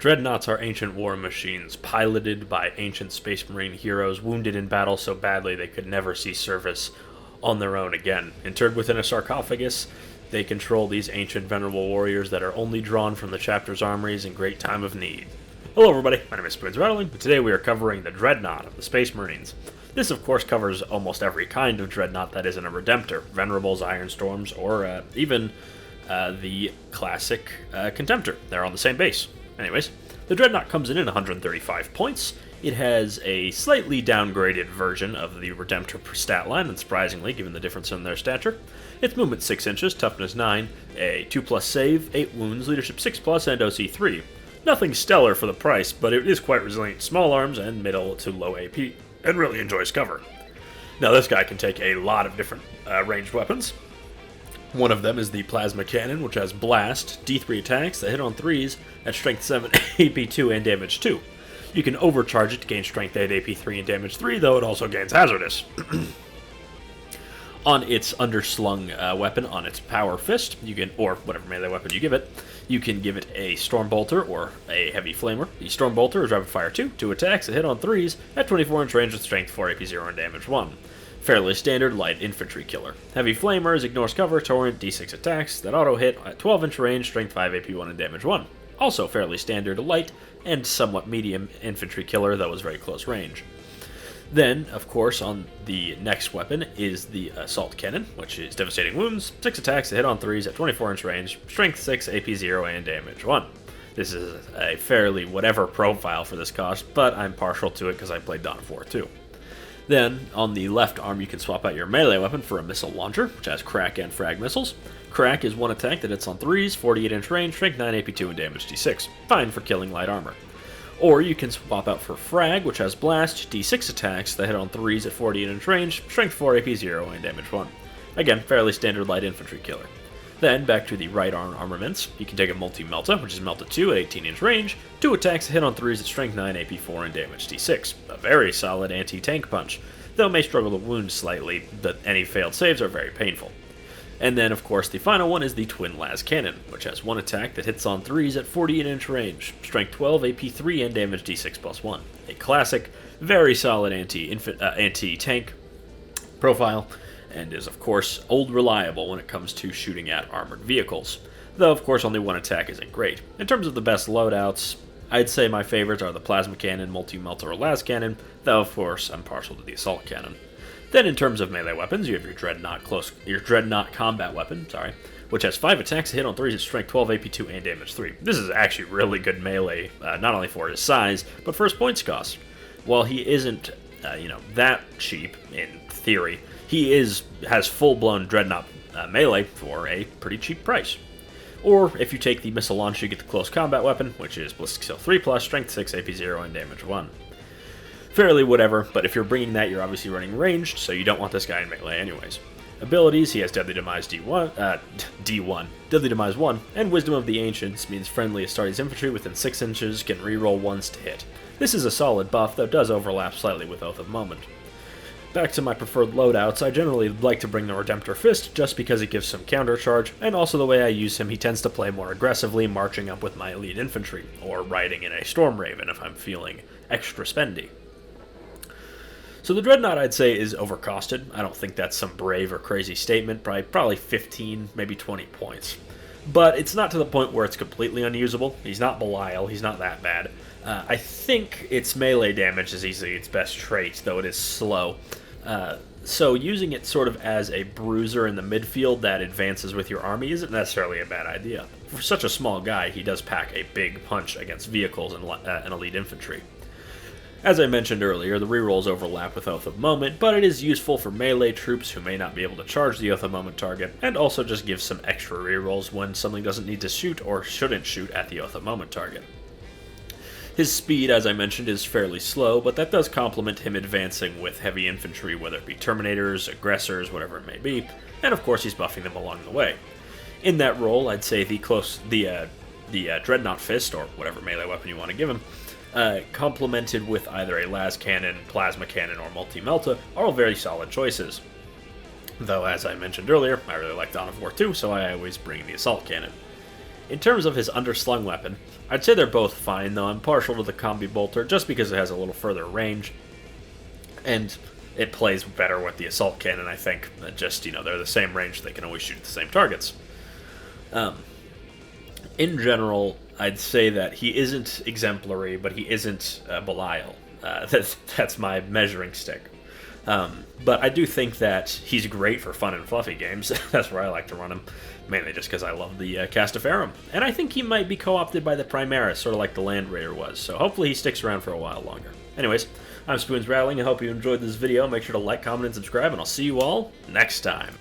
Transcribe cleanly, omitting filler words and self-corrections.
Dreadnoughts are ancient war machines, piloted by ancient space marine heroes wounded in battle so badly they could never see service on their own again. Interred within a sarcophagus, they control these ancient venerable warriors that are only drawn from the chapter's armories in great time of need. Hello everybody, my name is Spoons Rattling, and today we are covering the Dreadnought of the Space Marines. This of course covers almost every kind of Dreadnought that isn't a Redemptor, Venerables, Ironstorms, or even the classic Contemptor. They're on the same base. Anyways, the Dreadnought comes in at 135 points. It has a slightly downgraded version of the Redemptor stat line, unsurprisingly, given the difference in their stature. Its movement 6 inches, toughness 9, a 2+ save, 8 wounds, leadership 6+, and OC 3. Nothing stellar for the price, but it is quite resilient small arms and middle to low AP, and really enjoys cover. Now this guy can take a lot of different ranged weapons. One of them is the Plasma Cannon, which has Blast, D3 attacks that hit on 3s at Strength 7, AP 2, and Damage 2. You can overcharge it to gain Strength 8, AP 3, and Damage 3, though it also gains Hazardous. On its underslung weapon, on its Power Fist, you can, or whatever melee weapon you give it, you can give it a Storm Bolter or a Heavy Flamer. The Storm Bolter is Rapid Fire 2, 2 attacks that hit on 3s at 24-inch range with Strength 4, AP 0, and Damage 1. Fairly standard light infantry killer. Heavy Flamers ignores cover, torrent, d6 attacks that auto hit at 12-inch range, strength 5, AP 1, and damage 1. Also fairly standard light and somewhat medium infantry killer, though is very close range. Then, of course, on the next weapon is the Assault Cannon, which is devastating wounds, 6 attacks that hit on 3s at 24-inch range, strength 6, AP 0, and damage 1. This is a fairly whatever profile for this cost, but I'm partial to it because I played Dawn of War too. Then, on the left arm, you can swap out your melee weapon for a missile launcher, which has Crack and Frag missiles. Crack is one attack that hits on 3s, 48-inch range, strength 9, AP 2, and damage d6. Fine for killing light armor. Or you can swap out for Frag, which has Blast, d6 attacks that hit on 3s at 48-inch range, strength 4, AP 0, and damage 1. Again, fairly standard light infantry killer. Then, back to the right arm armaments, you can take a Multi-Melta, which is Melta 2 at 18-inch range, 2 attacks that hit on 3s at strength 9, AP 4, and damage d6. A very solid anti-tank punch, though may struggle to wound slightly, but any failed saves are very painful. And then, of course, the final one is the Twin Las Cannon, which has one attack that hits on 3s at 48-inch range, strength 12, AP 3, and damage d6+1. A classic, very solid anti-tank profile, and is, of course, old reliable when it comes to shooting at armored vehicles. Though, of course, only one attack isn't great. In terms of the best loadouts, I'd say my favorites are the Plasma Cannon, Multi-Melta, or Las Cannon, though, of course, I'm partial to the Assault Cannon. Then, in terms of melee weapons, you have your Dreadnought combat weapon, which has 5 attacks that hit on 3s at strength 12, AP 2, and damage 3. This is actually really good melee, not only for his size, but for his points cost. While he isn't, that cheap, in theory, he has full-blown Dreadnought melee for a pretty cheap price. Or, if you take the missile launch, you get the close combat weapon, which is Ballistic Skill 3+, strength 6, AP 0, and damage 1. Fairly whatever, but if you're bringing that, you're obviously running ranged, so you don't want this guy in melee anyways. Abilities, he has Deadly Demise D1, Deadly Demise 1, and Wisdom of the Ancients means friendly Astartes infantry within 6 inches can reroll 1s to hit. This is a solid buff, though does overlap slightly with Oath of Moment. Back to my preferred loadouts, I generally like to bring the Redemptor Fist just because it gives some countercharge, and also the way I use him, he tends to play more aggressively, marching up with my elite infantry, or riding in a Storm Raven if I'm feeling extra spendy. So the Dreadnought, I'd say, is overcosted. I don't think that's some brave or crazy statement, probably 15, maybe 20 points. But it's not to the point where it's completely unusable. He's not Belial, he's not that bad. I think its melee damage is easily its best trait, though it is slow. So using it sort of as a bruiser in the midfield that advances with your army isn't necessarily a bad idea. For such a small guy, he does pack a big punch against vehicles and elite infantry. As I mentioned earlier, the rerolls overlap with Oath of Moment, but it is useful for melee troops who may not be able to charge the Oath of Moment target, and also just gives some extra rerolls when something doesn't need to shoot or shouldn't shoot at the Oath of Moment target. His speed, as I mentioned, is fairly slow, but that does complement him advancing with heavy infantry, whether it be Terminators, Aggressors, whatever it may be, and of course he's buffing them along the way. In that role, I'd say the Dreadnought Fist, or whatever melee weapon you want to give him, complemented with either a Las Cannon, Plasma Cannon, or Multi-Melta, are all very solid choices. Though, as I mentioned earlier, I really like Dawn of War 2, so I always bring the Assault Cannon. In terms of his underslung weapon, I'd say they're both fine, though I'm partial to the combi bolter just because it has a little further range, and it plays better with the assault cannon, I think. Just, they're the same range, they can always shoot the same targets. In general, I'd say that he isn't exemplary, but he isn't Belial. That's my measuring stick. But I do think that he's great for fun and fluffy games. That's where I like to run him, mainly just because I love the Castaferum. And I think he might be co-opted by the Primaris, sort of like the Land Raider was, so hopefully he sticks around for a while longer. Anyways, I'm Spoons Rattling. I hope you enjoyed this video. Make sure to like, comment, and subscribe, and I'll see you all next time.